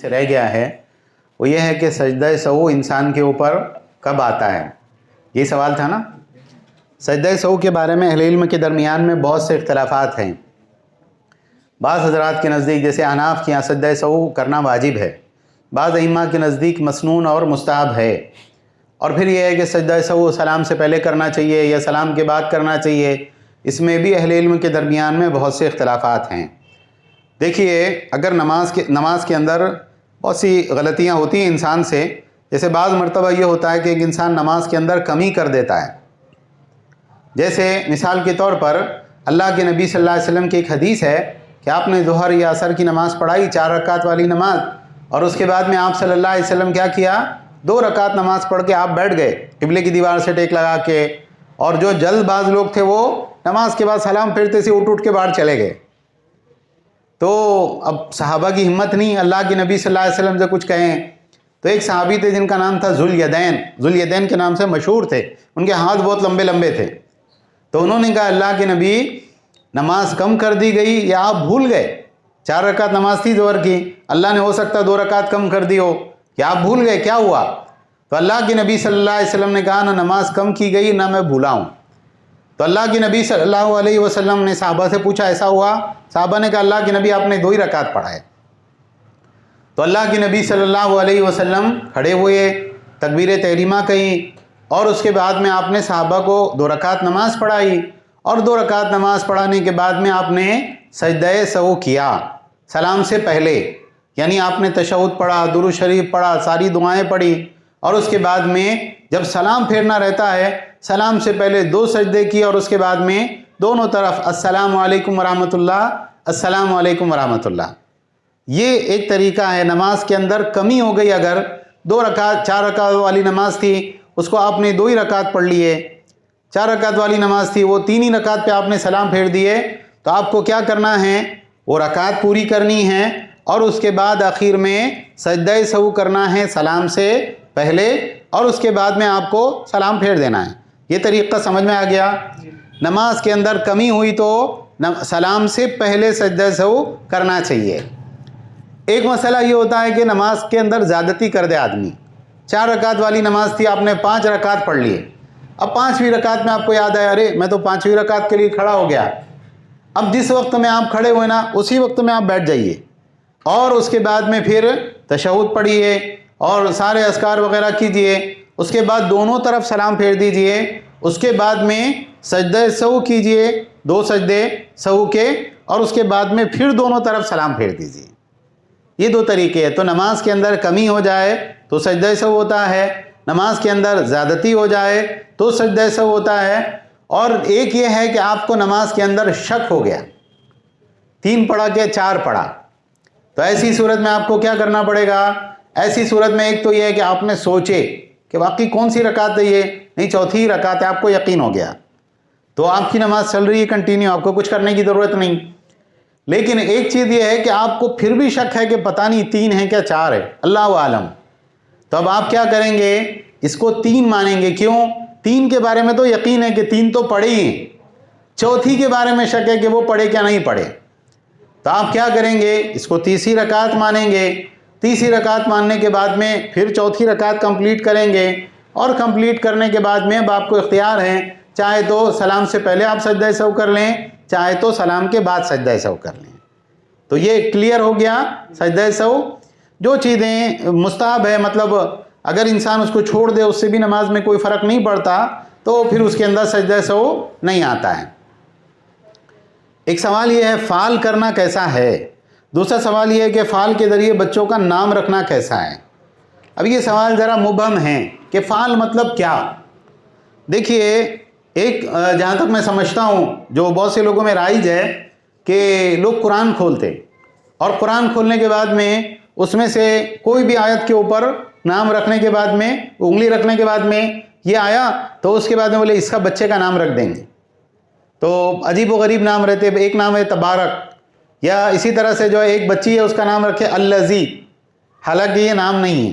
سے رہ گیا ہے وہ یہ ہے کہ سجدہ سہو انسان کے اوپر کب آتا ہے. یہ سوال تھا نا. سجدہ سہو کے بارے میں اہل علم کے درمیان میں بہت سے اختلافات ہیں. بعض حضرات کے نزدیک جیسے احناف کے یہاں سجدہ سہو کرنا واجب ہے، بعض ائمہ کے نزدیک مسنون اور مستحب ہے، اور پھر یہ ہے کہ سجدہ سہو سلام سے پہلے کرنا چاہیے یا سلام کے بعد کرنا چاہیے. اس میں بھی اہل علم کے درمیان میں بہت سے اختلافات ہیں. دیکھیے اگر نماز کے اندر بہت سی غلطیاں ہوتی ہیں انسان سے، جیسے بعض مرتبہ یہ ہوتا ہے کہ ایک انسان نماز کے اندر کمی کر دیتا ہے. جیسے مثال کے طور پر اللہ کے نبی صلی اللہ علیہ وسلم کی ایک حدیث ہے کہ آپ نے ظہر یا عصر کی نماز پڑھائی 4 رکعت والی نماز، اور اس کے بعد میں آپ صلی اللہ علیہ وسلم کیا کیا، 2 رکعت نماز پڑھ کے آپ بیٹھ گئے قبلے کی دیوار سے ٹیک لگا کے. اور جو جلد باز لوگ تھے وہ نماز کے بعد سلام پھیرتے سے اٹھ کے باہر چلے گئے. تو اب صحابہ کی ہمت نہیں اللہ کے نبی صلی اللہ علیہ وسلم سے کچھ کہیں. تو ایک صحابی تھے جن کا نام تھا ذوالیدین کے نام سے مشہور تھے، ان کے ہاتھ بہت لمبے لمبے تھے. تو انہوں نے کہا اللہ کے نبی نماز کم کر دی گئی یا آپ بھول گئے؟ 4 رکعت نماز تھی ظہر کی، اللہ نے ہو سکتا 2 رکعت کم کر دی ہو، یا آپ بھول گئے، کیا ہوا؟ تو اللہ کے نبی صلی اللہ علیہ وسلم نے کہا نہ نماز کم کی گئی نہ میں بھولا ہوں. تو اللہ کے نبی صلی اللہ علیہ وسلم نے صحابہ سے پوچھا ایسا ہوا؟ صحابہ نے کہا اللہ کے نبی آپ نے 2 ہی رکعت پڑھائے. تو اللہ کے نبی صلی اللہ علیہ وسلم کھڑے ہوئے، تکبیر تحریمہ کہی، اور اس کے بعد میں آپ نے صحابہ کو 2 رکعت نماز پڑھائی. اور 2 رکعت نماز پڑھانے کے بعد میں آپ نے سجدہ سہو کیا سلام سے پہلے، یعنی آپ نے تشہد پڑھا، درود شریف پڑھا، ساری دعائیں پڑھی، اور اس کے بعد میں جب سلام پھیرنا رہتا ہے سلام سے پہلے 2 سجدے کی، اور اس کے بعد میں دونوں طرف السلام علیکم ورحمۃ اللہ، السلام علیکم ورحمۃ اللہ. یہ ایک طریقہ ہے. نماز کے اندر کمی ہو گئی، اگر 4 رکعت والی نماز تھی اس کو آپ نے 2 ہی رکعت پڑھ لیے، 4 رکعت والی نماز تھی وہ 3 ہی رکعت پہ آپ نے سلام پھیر دیے، تو آپ کو کیا کرنا ہے، وہ رکعت پوری کرنی ہے، اور اس کے بعد آخر میں سجدہ سہو کرنا ہے سلام سے پہلے، اور اس کے بعد میں آپ کو سلام پھیر دینا ہے. یہ طریقہ سمجھ میں آ گیا؟ نماز کے اندر کمی ہوئی تو سلام سے پہلے سجدہ سہو کرنا چاہیے. ایک مسئلہ یہ ہوتا ہے کہ نماز کے اندر زیادتی کر دے آدمی. 4 رکعت والی نماز تھی، آپ نے 5 رکعت پڑھ لیے، اب 5ویں رکعت میں آپ کو یاد آیا ارے میں تو 5ویں رکعت کے لیے کھڑا ہو گیا. اب جس وقت میں آپ کھڑے ہوئے نا اسی وقت میں آپ بیٹھ جائیے، اور اس کے بعد میں پھر تشہد پڑھیے اور سارے اذکار وغیرہ کیجئے. اس کے بعد دونوں طرف سلام پھیر دیجئے. اس کے بعد میں سجدہ سہو کیجئے 2 سجدے سہو کے، اور اس کے بعد میں پھر دونوں طرف سلام پھیر دیجئے. یہ 2 طریقے ہیں. تو نماز کے اندر کمی ہو جائے تو سجدہ سہو ہوتا ہے، نماز کے اندر زیادتی ہو جائے تو سجدہ سہو ہوتا ہے. اور ایک یہ ہے کہ آپ کو نماز کے اندر شک ہو گیا، 3 پڑھا کہ 4 پڑھا، تو ایسی صورت میں آپ کو کیا کرنا پڑے گا؟ ایسی صورت میں ایک تو یہ ہے کہ آپ نے سوچے کہ واقعی کون سی رکعت ہے، یہ نہیں 4تھی رکعت ہے، آپ کو یقین ہو گیا تو آپ کی نماز چل رہی ہے کنٹینیو، آپ کو کچھ کرنے کی ضرورت نہیں. لیکن ایک چیز یہ ہے کہ آپ کو پھر بھی شک ہے کہ پتہ نہیں 3 ہے کیا 4 ہے، اللہ عالم. تو اب آپ کیا کریں گے؟ اس کو 3 مانیں گے. کیوں؟ 3 کے بارے میں تو یقین ہے کہ 3 تو پڑھے ہی ہیں، 4تھی کے بارے میں شک ہے کہ وہ پڑھے کیا نہیں پڑھے. تو آپ کیا کریں گے؟ اس کو 30 رکعت مانیں گے. 30 رکعت ماننے کے بعد میں پھر 4تھی رکعت کمپلیٹ کریں گے، اور کمپلیٹ کرنے کے بعد میں اب آپ کو اختیار ہے، چاہے تو سلام سے پہلے آپ سجدہ سہو کر لیں، چاہے تو سلام کے بعد سجدہ سہو کر لیں. تو یہ کلیئر ہو گیا سجدہ سہو. جو چیزیں مستحب ہے، مطلب اگر انسان اس کو چھوڑ دے اس سے بھی نماز میں کوئی فرق نہیں پڑتا، تو پھر اس کے اندر سجدہ سہو نہیں آتا ہے. ایک سوال یہ ہے فعال کرنا کیسا ہے. دوسرا سوال یہ ہے کہ فعال کے ذریعے بچوں کا نام رکھنا کیسا ہے. اب یہ سوال ذرا مبہم ہے کہ فعال مطلب کیا. دیکھیے ایک جہاں تک میں سمجھتا ہوں جو بہت سے لوگوں میں رائج ہے کہ لوگ قرآن کھولتے، اور قرآن کھولنے کے بعد میں اس میں سے کوئی بھی آیت کے اوپر نام رکھنے کے بعد میں انگلی رکھنے کے بعد میں یہ آیا تو اس کے بعد میں بولے اس کا بچے کا نام رکھ دیں گے. تو عجیب و غریب نام رہتے. ایک نام ہے تبارک، یا اسی طرح سے جو ایک بچی ہے اس کا نام رکھے الذی، حالانکہ یہ نام نہیں ہے.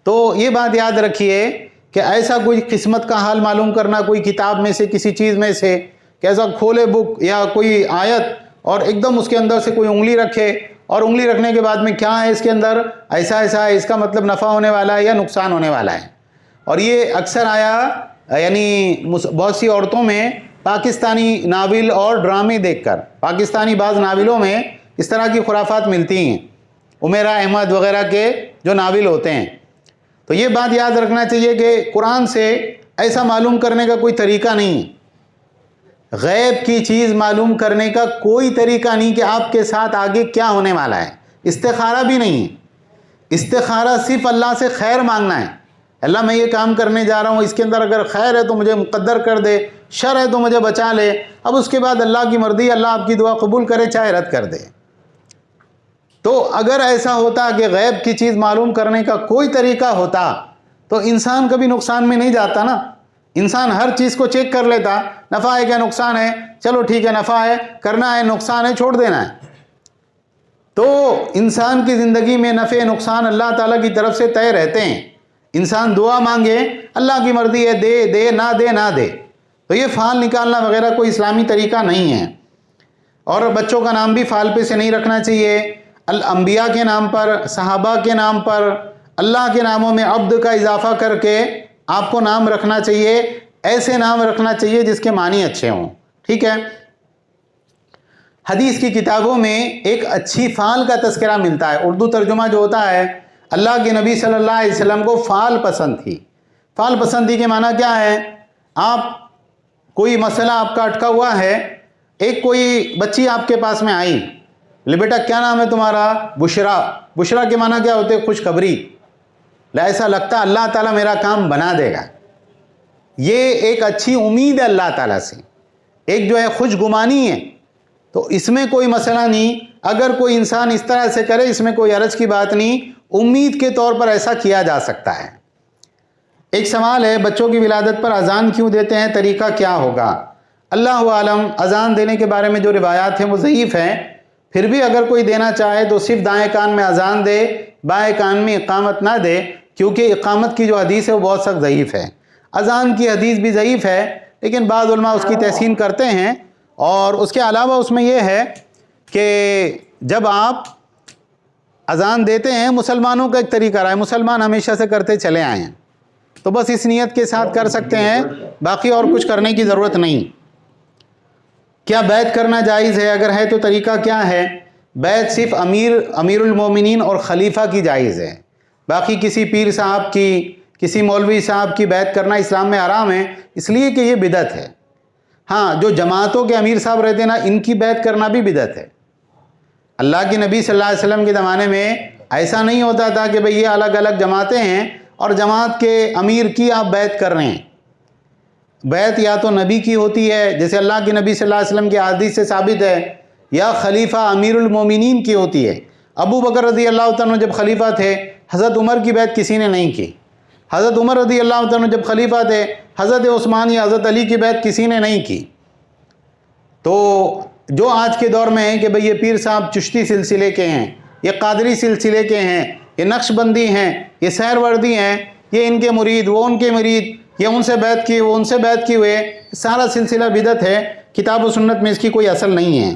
تو یہ بات یاد رکھیے کہ ایسا کوئی قسمت کا حال معلوم کرنا کوئی کتاب میں سے کسی چیز میں سے کہ ایسا کھولے بک یا کوئی آیت اور ایک دم اس کے اندر سے کوئی انگلی رکھے اور انگلی رکھنے کے بعد میں کیا ہے اس کے اندر، ایسا ایسا ہے، اس کا مطلب نفع ہونے والا ہے یا نقصان ہونے والا ہے۔ اور یہ اکثر آیا یعنی بہت سی عورتوں میں پاکستانی ناول اور ڈرامے دیکھ کر، پاکستانی بعض ناولوں میں اس طرح کی خرافات ملتی ہیں، عمیرہ احمد وغیرہ کے جو ناول ہوتے ہیں۔ تو یہ بات یاد رکھنا چاہیے کہ قرآن سے ایسا معلوم کرنے کا کوئی طریقہ نہیں ہے، غیب کی چیز معلوم کرنے کا کوئی طریقہ نہیں کہ آپ کے ساتھ آگے کیا ہونے والا ہے۔ استخارہ بھی نہیں ہے، استخارہ صرف اللہ سے خیر مانگنا ہے، اللہ میں یہ کام کرنے جا رہا ہوں، اس کے اندر اگر خیر ہے تو مجھے مقدر کر دے، شر ہے تو مجھے بچا لے، اب اس کے بعد اللہ کی مرضی، اللہ آپ کی دعا قبول کرے چاہے رد کر دے۔ تو اگر ایسا ہوتا کہ غیب کی چیز معلوم کرنے کا کوئی طریقہ ہوتا تو انسان کبھی نقصان میں نہیں جاتا نا، انسان ہر چیز کو چیک کر لیتا، نفع ہے کیا نقصان ہے، چلو ٹھیک ہے نفع ہے کرنا ہے، نقصان ہے چھوڑ دینا ہے۔ تو انسان کی زندگی میں نفع نقصان اللہ تعالیٰ کی طرف سے طے رہتے ہیں، انسان دعا مانگے اللہ کی مرضی ہے، دے دے نہ دے نہ دے، تو یہ فعل نکالنا وغیرہ کوئی اسلامی طریقہ نہیں ہے۔ اور بچوں کا نام بھی فعل پہ سے نہیں رکھنا چاہیے، الانبیاء کے نام پر، صحابہ کے نام پر، اللہ کے ناموں میں عبد کا اضافہ کر کے آپ کو نام رکھنا چاہیے، ایسے نام رکھنا چاہیے جس کے معنی اچھے ہوں، ٹھیک ہے۔ حدیث کی کتابوں میں ایک اچھی فعل کا تذکرہ ملتا ہے، اردو ترجمہ جو ہوتا ہے، اللہ کے نبی صلی اللہ علیہ وسلم کو فعل پسند تھی۔ فعل پسند تھی کے معنی کیا ہے، آپ کوئی مسئلہ آپ کا اٹکا ہوا ہے، ایک کوئی بچی آپ کے پاس میں آئی، لے بیٹا کیا نام ہے تمہارا، بشرا، بشرا کے معنی کیا ہوتے، خوشخبری، ایسا لگتا اللہ تعالیٰ میرا کام بنا دے گا، یہ ایک اچھی امید ہے اللہ تعالیٰ سے، ایک جو ہے خوش گمانی ہے، تو اس میں کوئی مسئلہ نہیں، اگر کوئی انسان اس طرح سے کرے اس میں کوئی حرج کی بات نہیں، امید کے طور پر ایسا کیا جا سکتا ہے۔ ایک سوال ہے، بچوں کی ولادت پر اذان کیوں دیتے ہیں، طریقہ کیا ہوگا؟ اللہ عالم، اذان دینے کے بارے میں جو روایات ہیں وہ ضعیف ہیں، پھر بھی اگر کوئی دینا چاہے تو صرف دائیں کان میں اذان دے، بائیں کان میں اقامت نہ دے، کیونکہ اقامت کی جو حدیث ہے وہ بہت سخت ضعیف ہے۔ اذان کی حدیث بھی ضعیف ہے، لیکن بعض علماء اس کی تحسین کرتے ہیں، اور اس کے علاوہ اس میں یہ ہے کہ جب آپ اذان دیتے ہیں، مسلمانوں کا ایک طریقہ رہا ہے، مسلمان ہمیشہ سے کرتے چلے آئے ہیں، تو بس اس نیت کے ساتھ کر سکتے ہیں، باقی اور کچھ کرنے کی ضرورت نہیں۔ کیا بیعت کرنا جائز ہے، اگر ہے تو طریقہ کیا ہے؟ بیعت صرف امیر المومنین اور خلیفہ کی جائز ہے، باقی کسی پیر صاحب کی، کسی مولوی صاحب کی بیعت کرنا اسلام میں حرام ہے، اس لیے کہ یہ بدعت ہے۔ ہاں، جو جماعتوں کے امیر صاحب رہتے ہیں نا، ان کی بیعت کرنا بھی بدعت ہے۔ اللہ کے نبی صلی اللہ علیہ وسلم کے زمانے میں ایسا نہیں ہوتا تھا کہ بھئی یہ الگ الگ جماعتیں ہیں اور جماعت کے امیر کی آپ بیعت کر رہے ہیں۔ بیعت یا تو نبی کی ہوتی ہے، جیسے اللہ کے نبی صلی اللہ علیہ وسلم کی حدیث سے ثابت ہے، یا خلیفہ امیر المومنین کی ہوتی ہے۔ ابو بکر رضی اللہ عنہ جب خلیفہ تھے، حضرت عمر کی بیعت کسی نے نہیں کی۔ حضرت عمر رضی اللہ عنہ جب خلیفہ تھے، حضرت عثمان یا حضرت علی کی بیعت کسی نے نہیں کی۔ تو جو آج کے دور میں ہیں کہ بھئی یہ پیر صاحب چشتی سلسلے کے ہیں، یہ قادری سلسلے کے ہیں، یہ نقش بندی ہیں، یہ سہروردی ہیں، یہ ان کے مرید، وہ ان کے مرید، یہ ان سے بیعت کی، وہ ان سے بیعت کی ہوئے، سارا سلسلہ بدعت ہے، کتاب و سنت میں اس کی کوئی اصل نہیں ہے۔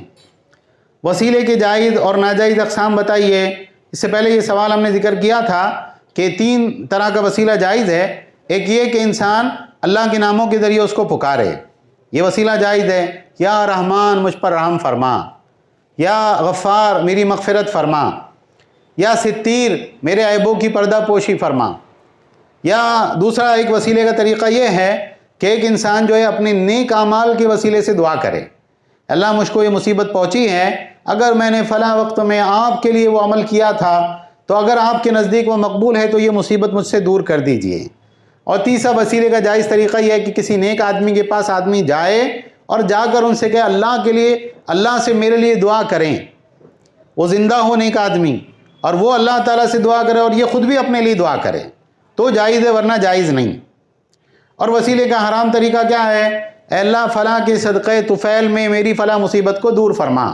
وسیلے کے جائز اور ناجائز اقسام بتائیے۔ اس سے پہلے یہ سوال ہم نے ذکر کیا تھا کہ 3 طرح کا وسیلہ جائز ہے۔ ایک یہ کہ انسان اللہ کے ناموں کے ذریعے اس کو پکارے، یہ وسیلہ جائز ہے، یا رحمان مجھ پر رحم فرما، یا غفار میری مغفرت فرما، یا ستیر میرے عیبوں کی پردہ پوشی فرما۔ یا دوسرا ایک وسیلے کا طریقہ یہ ہے کہ ایک انسان جو ہے اپنے نیک اعمال کے وسیلے سے دعا کرے، اللہ مجھ کو یہ مصیبت پہنچی ہے، اگر میں نے فلاں وقت میں آپ کے لیے وہ عمل کیا تھا تو اگر آپ کے نزدیک وہ مقبول ہے تو یہ مصیبت مجھ سے دور کر دیجئے۔ اور تیسرا وسیلے کا جائز طریقہ یہ ہے کہ کسی نیک آدمی کے پاس آدمی جائے اور جا کر ان سے کہے اللہ کے لیے، اللہ سے میرے لیے دعا کریں، وہ زندہ ہو نیک آدمی، اور وہ اللہ تعالیٰ سے دعا کرے اور یہ خود بھی اپنے لیے دعا کرے، تو جائز ہے، ورنہ جائز نہیں۔ اور وسیلے کا حرام طریقہ کیا ہے؟ اے اللہ فلاں کے صدقہ طفیل میں میری فلاں مصیبت کو دور فرما۔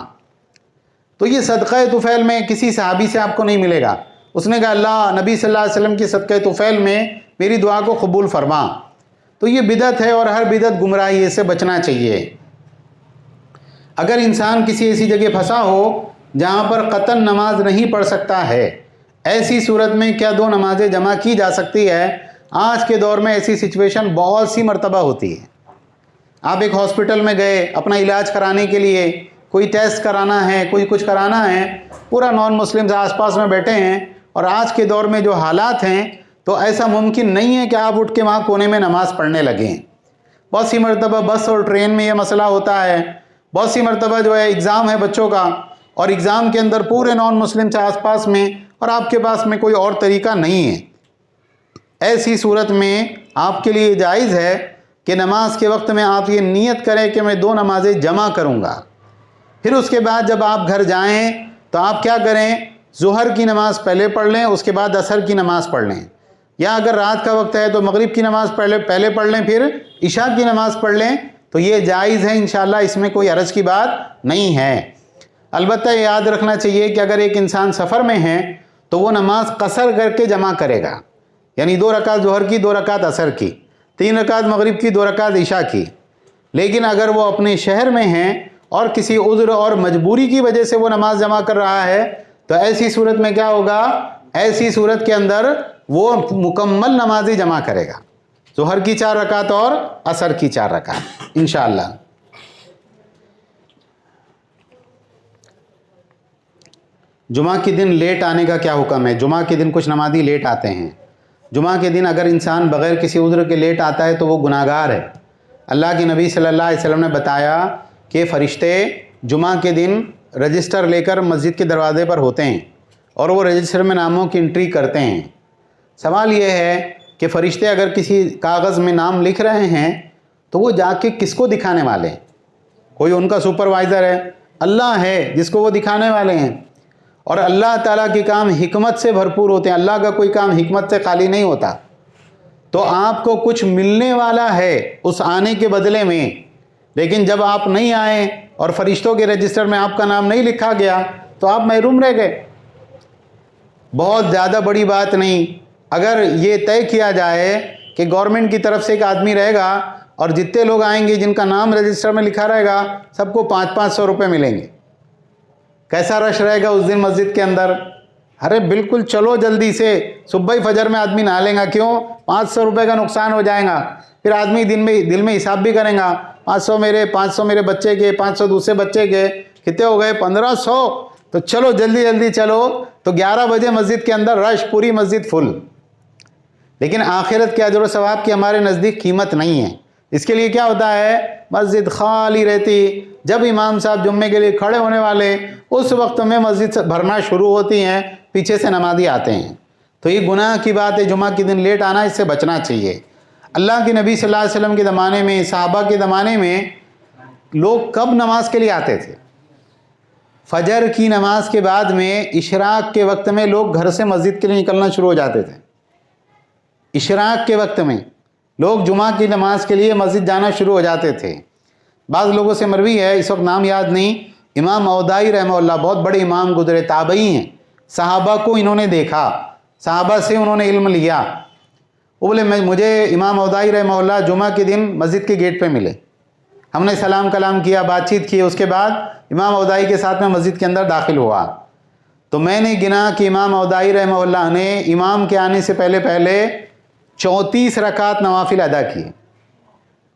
تو یہ صدقہ طفیل میں کسی صحابی سے آپ کو نہیں ملے گا، اس نے کہا اللہ نبی صلی اللہ علیہ وسلم کے صدقہ طفیل میں میری دعا کو قبول فرما، تو یہ بدعت ہے، اور ہر بدعت گمراہی، اس سے بچنا چاہیے۔ اگر انسان کسی ایسی جگہ پھنسا ہو جہاں پر قطعاً نماز نہیں پڑھ سکتا ہے، ایسی صورت میں کیا دو نمازیں جمع کی جا سکتی ہے؟ آج کے دور میں ایسی سچویشن بہت سی مرتبہ ہوتی ہے۔ آپ ایک ہاسپٹل میں گئے اپنا علاج کرانے کے لیے، کوئی ٹیسٹ کرانا ہے، کوئی کچھ کرانا ہے، پورا نان مسلمز آس پاس میں بیٹھے ہیں، اور آج کے دور میں جو حالات ہیں تو ایسا ممکن نہیں ہے کہ آپ اٹھ کے وہاں کونے میں نماز پڑھنے لگیں۔ بہت سی مرتبہ بس اور ٹرین میں یہ مسئلہ ہوتا ہے، بہت سی مرتبہ جو ہے ایگزام ہے بچوں کا، اور ایگزام کے اندر پورے نان مسلم سے آس پاس میں، اور آپ کے پاس میں کوئی اور طریقہ نہیں ہے۔ ایسی صورت میں آپ کے لیے جائز ہے کہ نماز کے وقت میں آپ یہ نیت کریں کہ میں دو نمازیں جمع کروں گا۔ پھر اس کے بعد جب آپ گھر جائیں تو آپ کیا کریں؟ ظہر کی نماز پہلے پڑھ لیں، اس کے بعد عصر کی نماز پڑھ لیں، یا اگر رات کا وقت ہے تو مغرب کی نماز پہلے پڑھ لیں، پھر عشاء کی نماز پڑھ لیں، تو یہ جائز ہے انشاءاللہ، اس میں کوئی حرج کی بات نہیں ہے۔ البتہ یہ یاد رکھنا چاہیے کہ اگر ایک انسان سفر میں ہے تو وہ نماز قصر کر کے جمع کرے گا، یعنی 2 رکعت ظہر کی، 2 رکعت عصر کی، 3 رکعت مغرب کی، 2 رکعت عشاء کی۔ لیکن اگر وہ اپنے شہر میں ہیں اور کسی عذر اور مجبوری کی وجہ سے وہ نماز جمع کر رہا ہے تو ایسی صورت میں کیا ہوگا؟ ایسی صورت کے اندر وہ مکمل نمازی جمع کرے گا، ظہر کی 4 رکعت اور عصر کی 4 رکعت انشاءاللہ۔ جمعہ کے دن لیٹ آنے کا کیا حکم ہے؟ جمعہ کے دن کچھ نمازی لیٹ آتے ہیں۔ جمعہ کے دن اگر انسان بغیر کسی عذر کے لیٹ آتا ہے تو وہ گناہگار ہے۔ اللہ کے نبی صلی اللہ علیہ وسلم نے بتایا کہ فرشتے جمعہ کے دن رجسٹر لے کر مسجد کے دروازے پر ہوتے ہیں اور وہ رجسٹر میں ناموں کی انٹری کرتے ہیں۔ سوال یہ ہے کہ فرشتے اگر کسی کاغذ میں نام لکھ رہے ہیں تو وہ جا کے کس کو دکھانے والے ہیں؟ کوئی ان کا سپروائزر ہے؟ اللہ ہے جس کو وہ دکھانے والے ہیں۔ اور اللہ تعالیٰ کے کام حکمت سے بھرپور ہوتے ہیں، اللہ کا کوئی کام حکمت سے خالی نہیں ہوتا۔ تو آپ کو کچھ ملنے والا ہے اس آنے کے بدلے میں، لیکن جب آپ نہیں آئے اور فرشتوں کے رجسٹر میں آپ کا نام نہیں لکھا گیا تو آپ محروم رہ گئے۔ بہت زیادہ بڑی بات نہیں، اگر یہ طے کیا جائے کہ گورنمنٹ کی طرف سے ایک آدمی رہے گا اور جتنے لوگ آئیں گے جن کا نام رجسٹر میں لکھا رہے گا سب کو 500 روپے ملیں گے، کیسا رش رہے گا اس دن مسجد کے اندر؟ ارے بالکل چلو جلدی سے، صبح فجر میں آدمی نہا لیں گا، کیوں؟ 500 روپے کا نقصان ہو جائے گا۔ پھر آدمی دل میں حساب بھی کریں گا، 500 میرے بچے کے، 500 دوسرے بچے کے، کتنے ہو گئے؟ 1500۔ تو چلو جلدی چلو، تو 11 بجے مسجد کے اندر رش، پوری مسجد فل۔ لیکن آخرت کے اجر و ثواب کی ہمارے نزدیک قیمت نہیں ہے۔ اس کے لیے کیا ہوتا ہے؟ مسجد خالی رہتی، جب امام صاحب جمعے کے لیے کھڑے ہونے والے اس وقت میں مسجد بھرنا شروع ہوتی ہیں، پیچھے سے نمازی آتے ہیں۔ تو یہ گناہ کی بات ہے، جمعہ کے دن لیٹ آنا، اس سے بچنا چاہیے۔ اللہ کے نبی صلی اللہ علیہ وسلم کے زمانے میں، صحابہ کے زمانے میں لوگ کب نماز کے لیے آتے تھے؟ فجر کی نماز کے بعد میں اشراق کے وقت میں لوگ گھر سے مسجد کے لیے نکلنا شروع ہو جاتے تھے۔ اشراق کے وقت میں لوگ جمعہ کی نماز کے لیے مسجد جانا شروع ہو جاتے تھے۔ بعض لوگوں سے مروی ہے، اس وقت نام یاد نہیں، امام اودائی رحمہ اللہ بہت بڑے امام گزرے، تابعی ہیں، صحابہ کو انہوں نے دیکھا، صحابہ سے انہوں نے علم لیا۔ وہ بولے مجھے امام اودائی رحمہ اللہ جمعہ کے دن مسجد کے گیٹ پہ ملے، ہم نے سلام کلام کیا، بات چیت کی، اس کے بعد امام اودائی کے ساتھ میں مسجد کے اندر داخل ہوا تو میں نے گنا کہ امام اودائی رحمہ اللہ نے امام کے آنے سے پہلے 34 رکعت نوافل ادا کیے۔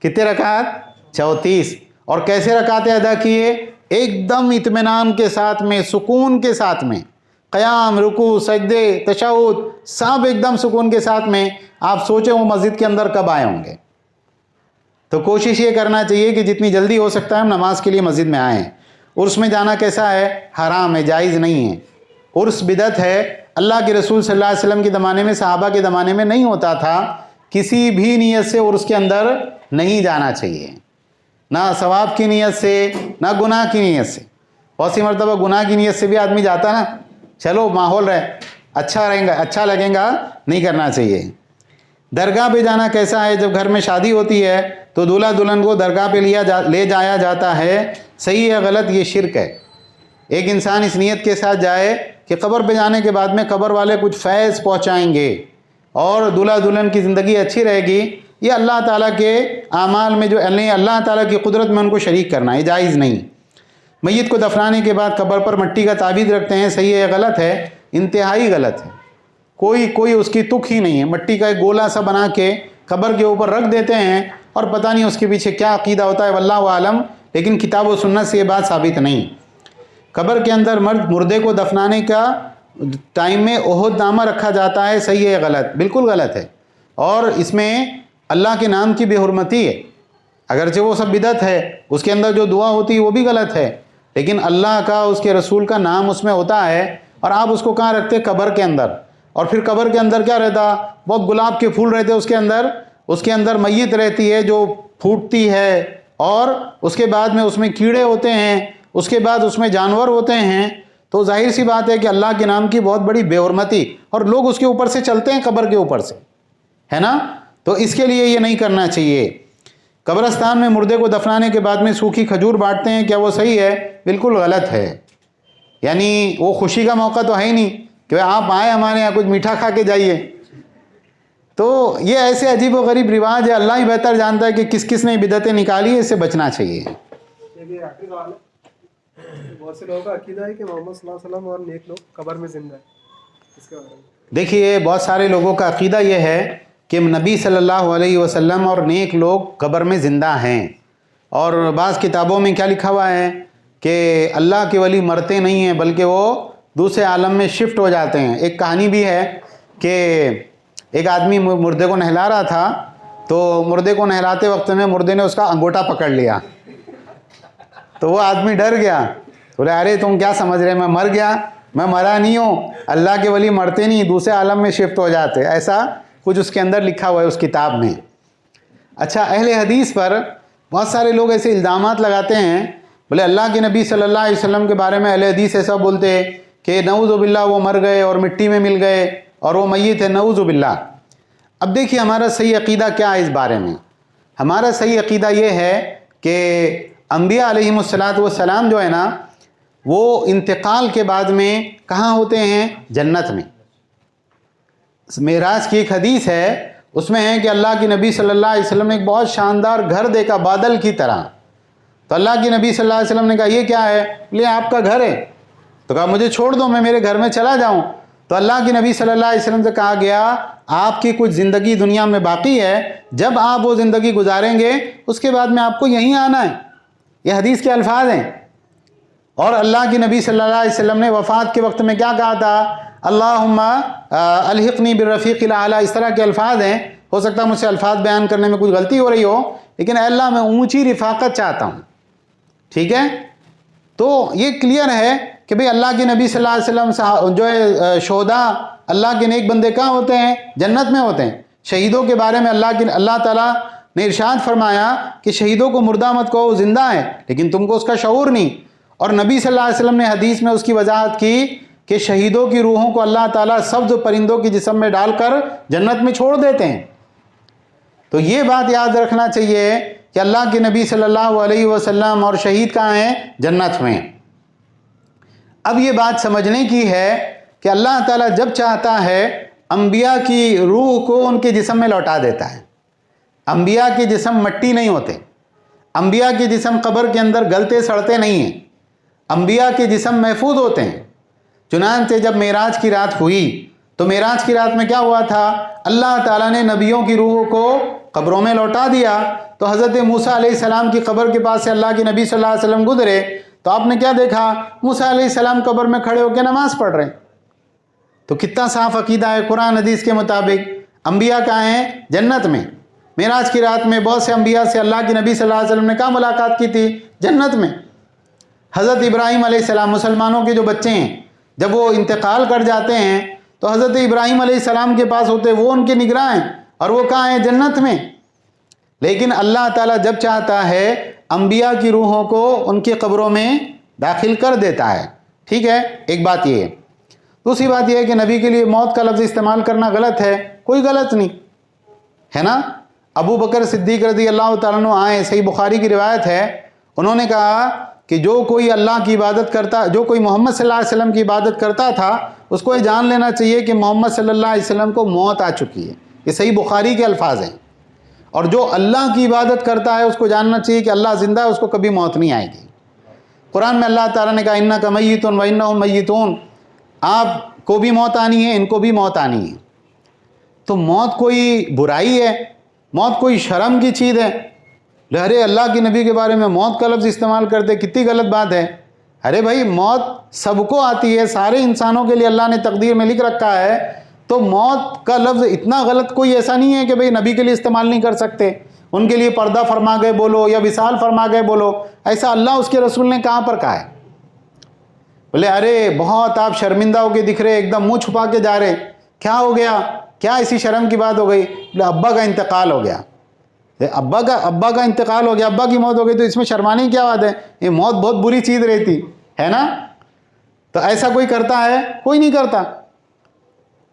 کتنے رکعت؟ 34۔ اور کیسے رکعتیں ادا کیے؟ ایک دم اطمینان کے ساتھ میں، سکون کے ساتھ میں، قیام، رکوع، سجدے، تشہد، سب ایک دم سکون کے ساتھ میں۔ آپ سوچیں وہ مسجد کے اندر کب آئے ہوں گے؟ تو کوشش یہ کرنا چاہیے کہ جتنی جلدی ہو سکتا ہے ہم نماز کے لیے مسجد میں آئیں۔ عرس میں جانا کیسا ہے؟ حرام ہے، جائز نہیں ہے۔ عرس بدعت ہے، اللہ کے رسول صلی اللہ علیہ وسلم کے زمانے میں، صحابہ کے زمانے میں نہیں ہوتا تھا۔ کسی بھی نیت سے عرس کے اندر نہیں جانا چاہیے، نہ ثواب کی نیت سے، نہ گناہ کی نیت سے۔ بہت سی مرتبہ گناہ کی نیت سے بھی آدمی جاتا نا، چلو ماحول رہے، اچھا رہیں گا، اچھا لگے گا، نہیں کرنا چاہیے۔ درگاہ پہ جانا کیسا ہے؟ جب گھر میں شادی ہوتی ہے تو دولہا دلہن کو درگاہ پہ لے جایا جاتا ہے، صحیح ہے غلط؟ یہ شرک ہے۔ ایک انسان اس نیت کے ساتھ جائے کہ قبر پہ جانے کے بعد میں قبر والے کچھ فیض پہنچائیں گے اور دولہا دلہن کی زندگی اچھی رہے گی، یہ اللہ تعالیٰ کے اعمال میں جو اللہ تعالیٰ کی قدرت میں ان کو شریک کرنا ہے، جائز نہیں۔ میت کو دفنانے کے بعد قبر پر مٹی کا تعویذ رکھتے ہیں، صحیح ہے غلط ہے؟ انتہائی غلط ہے، کوئی اس کی تک ہی نہیں ہے۔ مٹی کا ایک گولا سا بنا کے قبر کے اوپر رکھ دیتے ہیں اور پتہ نہیں اس کے پیچھے کیا عقیدہ ہوتا ہے، واللہ عالم، لیکن کتاب و سنت سے یہ بات ثابت نہیں۔ قبر کے اندر مردے کو دفنانے کا ٹائم میں عہد نامہ رکھا جاتا ہے، صحیح ہے غلط؟ بالکل غلط ہے، اور اس میں اللہ کے نام کی بے حرمتی ہے۔ اگرچہ وہ سب بدعت ہے، اس کے اندر جو دعا ہوتی ہے وہ بھی غلط ہے، لیکن اللہ کا، اس کے رسول کا نام اس میں ہوتا ہے، اور آپ اس کو کہاں رکھتے؟ قبر کے اندر۔ اور پھر قبر کے اندر کیا رہتا؟ بہت گلاب کے پھول رہتے اس کے اندر میت رہتی ہے جو پھوٹتی ہے، اور اس کے بعد میں اس میں کیڑے ہوتے ہیں، اس کے بعد اس میں جانور ہوتے ہیں، تو ظاہر سی بات ہے کہ اللہ کے نام کی بہت بڑی بے حرمتی، اور لوگ اس کے اوپر سے چلتے ہیں، قبر کے اوپر سے، ہے نا؟ تو اس کے لیے یہ نہیں کرنا چاہیے۔ قبرستان میں مردے کو دفنانے کے بعد میں سوکھی کھجور بانٹتے ہیں، کیا وہ صحیح ہے؟ بالکل غلط ہے۔ یعنی وہ خوشی کا موقع تو ہے ہی نہیں کہ آپ آئے ہمارے یہاں کچھ میٹھا کھا کے جائیے۔ تو یہ ایسے عجیب و غریب رواج ہے، اللہ ہی بہتر جانتا ہے کہ کس کس نے بدعتیں نکالی ہے، اس سے بچنا چاہیے۔ بہت سے لوگوں کا عقیدہ ہے کہ محمد صلی اللہ علیہ وسلم اور نیک لوگ قبر میں زندہ ہیں، اس کے بارے میں دیکھیے، بہت سارے لوگوں کا عقیدہ یہ ہے کہ نبی صلی اللہ علیہ وسلم اور نیک لوگ قبر میں زندہ ہیں، اور بعض کتابوں میں کیا لکھا ہوا ہے کہ اللہ کے ولی مرتے نہیں ہیں بلکہ وہ دوسرے عالم میں شفٹ ہو جاتے ہیں۔ ایک کہانی بھی ہے کہ ایک آدمی مردے کو نہلا رہا تھا، تو مردے کو نہلاتے وقت میں مردے نے اس کا انگوٹھا پکڑ لیا، تو وہ آدمی ڈر گیا، بولے ارے تم کیا سمجھ رہے، میں مر گیا؟ میں مرا نہیں ہوں، اللہ کے ولی مرتے نہیں، دوسرے عالم میں شفٹ ہو جاتے، ایسا کچھ اس کے اندر لکھا ہوا ہے اس کتاب میں۔ اچھا، اہل حدیث پر بہت سارے لوگ ایسے الزامات لگاتے ہیں، بولے اللہ کے نبی صلی اللہ علیہ وسلم کے بارے میں اہل حدیث ایسا بولتے ہیں کہ نعوذ باللہ وہ مر گئے اور مٹی میں مل گئے اور وہ میت ہے، نعوذ باللہ۔ اب دیکھیے ہمارا صحیح عقیدہ کیا ہے اس بارے میں؟ ہمارا صحیح عقیدہ یہ ہے کہ انبیاء علیہم السلام جو ہے نا، وہ انتقال کے بعد میں کہاں ہوتے ہیں؟ جنت میں۔ معراج کی ایک حدیث ہے، اس میں ہے کہ اللہ کی نبی صلی اللہ علیہ وسلم نے ایک بہت شاندار گھر دیکھا بادل کی طرح، تو اللہ کی نبی صلی اللہ علیہ وسلم نے کہا یہ کیا ہے؟ بولے آپ کا گھر ہے، تو کہا مجھے چھوڑ دو، میں میرے گھر میں چلا جاؤں۔ تو اللہ کی نبی صلی اللہ علیہ وسلم سے کہا گیا آپ کی کچھ زندگی دنیا میں باقی ہے، جب آپ وہ زندگی گزاریں گے اس کے بعد میں آپ کو یہیں آنا ہے۔ یہ حدیث کے الفاظ ہیں۔ اور اللہ کی نبی صلی اللہ علیہ وسلم نے وفات کے وقت میں کیا کہا تھا؟ اللہم الحقنی بالرفیق الاعلیٰ، اس طرح کے الفاظ ہیں۔ ہو سکتا ہے مجھ سے الفاظ بیان کرنے میں کچھ غلطی ہو رہی ہو، لیکن اے اللہ میں اونچی رفاقت چاہتا ہوں، ٹھیک ہے؟ تو یہ کلیئر ہے کہ بھئی اللہ کے نبی صلی اللہ علیہ وسلم جو ہے شہداء، اللہ کے نیک بندے کہاں ہوتے ہیں؟ جنت میں ہوتے ہیں۔ شہیدوں کے بارے میں اللہ تعالیٰ نے ارشاد فرمایا کہ شہیدوں کو مردہ مت کہو، زندہ ہے، لیکن تم کو اس کا شعور نہیں۔ اور نبی صلی اللہ علیہ وسلم نے حدیث میں اس کی وضاحت کی کہ شہیدوں کی روحوں کو اللہ تعالیٰ سبز پرندوں کی جسم میں ڈال کر جنت میں چھوڑ دیتے ہیں۔ تو یہ بات یاد رکھنا چاہیے کہ اللہ کے نبی صلی اللہ علیہ وسلم اور شہید کہاں ہیں؟ جنت میں۔ اب یہ بات سمجھنے کی ہے کہ اللہ تعالیٰ جب چاہتا ہے انبیاء کی روح کو ان کے جسم میں لوٹا دیتا ہے۔ انبیاء کے جسم مٹی نہیں ہوتے، انبیاء کے جسم قبر کے اندر گلتے سڑتے نہیں ہیں، انبیاء کے جسم محفوظ ہوتے ہیں۔ چنانچہ جب معراج کی رات ہوئی تو معراج کی رات میں کیا ہوا تھا؟ اللہ تعالیٰ نے نبیوں کی روحوں کو قبروں میں لوٹا دیا۔ تو حضرت موسیٰ علیہ السلام کی قبر کے پاس سے اللہ کے نبی صلی اللہ علیہ وسلم گزرے تو آپ نے کیا دیکھا؟ موسیٰ علیہ السلام قبر میں کھڑے ہو کے نماز پڑھ رہے ہیں۔ تو کتنا صاف عقیدہ ہے قرآن حدیث کے مطابق۔ انبیاء کہاں ہیں؟ جنت میں۔ معراج کی رات میں بہت سے انبیاء سے اللہ کے نبی صلی اللہ علیہ وسلم نے کہاں ملاقات کی تھی؟ جنت میں۔ حضرت ابراہیم علیہ السلام، مسلمانوں کے جو بچے ہیں، جب وہ انتقال کر جاتے ہیں تو حضرت ابراہیم علیہ السلام کے پاس ہوتے، وہ ان کے نگراں ہیں، اور وہ کہاں ہیں؟ جنت میں۔ لیکن اللہ تعالیٰ جب چاہتا ہے انبیاء کی روحوں کو ان کی قبروں میں داخل کر دیتا ہے، ٹھیک ہے؟ ایک بات یہ ہے۔ دوسری بات یہ ہے کہ نبی کے لیے موت کا لفظ استعمال کرنا غلط ہے، کوئی غلط نہیں ہے نا۔ ابو بکر صدیق رضی اللہ تعالیٰ عنہ آئے، صحیح بخاری کی روایت ہے، انہوں نے کہا کہ جو کوئی اللہ کی عبادت کرتا، جو کوئی محمد صلی اللہ علیہ وسلم کی عبادت کرتا تھا، اس کو یہ جان لینا چاہیے کہ محمد صلی اللہ علیہ وسلم کو موت آ چکی ہے۔ یہ صحیح بخاری کے الفاظ ہیں۔ اور جو اللہ کی عبادت کرتا ہے اس کو جاننا چاہیے کہ اللہ زندہ ہے، اس کو کبھی موت نہیں آئے گی۔ قرآن میں اللہ تعالیٰ نے کہا انک میتٌ و انہم میتون، آپ کو بھی موت آنی ہے، ان کو بھی موت آنی ہے۔ تو موت کوئی برائی ہے؟ موت کوئی شرم کی چیز ہے؟ ارے اللہ کے نبی کے بارے میں موت کا لفظ استعمال کرتے، کتنی غلط بات ہے۔ ارے بھائی موت سب کو آتی ہے، سارے انسانوں کے لیے اللہ نے تقدیر میں لکھ رکھا ہے، تو موت کا لفظ اتنا غلط کوئی ایسا نہیں ہے کہ بھئی نبی کے لیے استعمال نہیں کر سکتے، ان کے لیے پردہ فرما گئے بولو یا وصال فرما گئے بولو، ایسا اللہ اس کے رسول نے کہاں پر کہا ہے؟ بولے ارے بہت آپ شرمندہ ہو کے دکھ رہے، ایک دم منہ چھپا کے جا رہے، کیا ہو گیا؟ کیا ایسی شرم کی بات ہو گئی؟ بولے ابا کا انتقال ہو گیا۔ ابا کا انتقال ہو گیا، ابا کی موت ہو گئی، تو اس میں شرمانے کی کیا بات ہے؟ یہ موت بہت بری چیز رہتی ہے نا۔ تو ایسا کوئی کرتا ہے؟ کوئی نہیں کرتا۔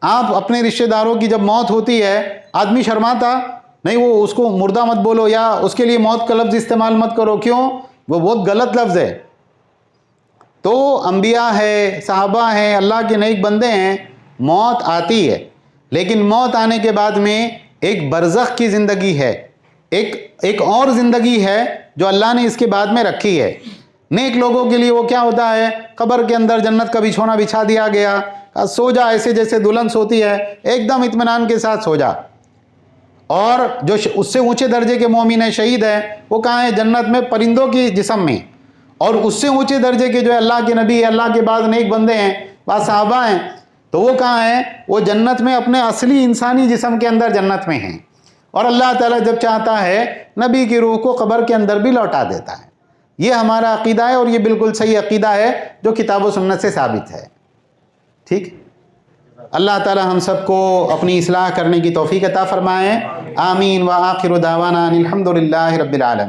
آپ اپنے رشتہ داروں کی جب موت ہوتی ہے آدمی شرماتا نہیں، وہ اس کو مردہ مت بولو یا اس کے لیے موت کا لفظ استعمال مت کرو، کیوں؟ وہ بہت غلط لفظ ہے۔ تو انبیاء ہے، صحابہ ہیں، اللہ کے نیک بندے ہیں، موت آتی ہے، لیکن موت آنے کے بعد میں ایک برزخ کی زندگی ہے، ایک اور زندگی ہے جو اللہ نے اس کے بعد میں رکھی ہے۔ نیک لوگوں کے لیے وہ کیا ہوتا ہے؟ قبر کے اندر جنت کا بچھونا بچھا دیا گیا، سو جا ایسے جیسے دلہن سوتی ہے، ایک دم اطمینان کے ساتھ سو جا۔ اور جو اس سے اونچے درجے کے مومن ہے، شہید ہے، وہ کہاں ہے؟ جنت میں، پرندوں کی جسم میں۔ اور اس سے اونچے درجے کے جو اللہ کے نبی ہے، اللہ کے بعد نیک بندے ہیں، بعض صحابہ ہیں، تو وہ کہاں ہیں؟ وہ جنت میں اپنے اصلی انسانی جسم کے اندر جنت میں ہیں۔ اور اللہ تعالیٰ جب چاہتا ہے نبی کی روح کو قبر کے اندر بھی لوٹا دیتا ہے۔ یہ ہمارا عقیدہ ہے، اور یہ بالکل صحیح عقیدہ ہے جو کتاب و سنت سے ثابت ہے۔ ٹھیک؟ اللہ تعالیٰ ہم سب کو اپنی اصلاح کرنے کی توفیق عطا فرمائے، آمین۔ وآخر دعوانا الحمد للہ رب العالمین۔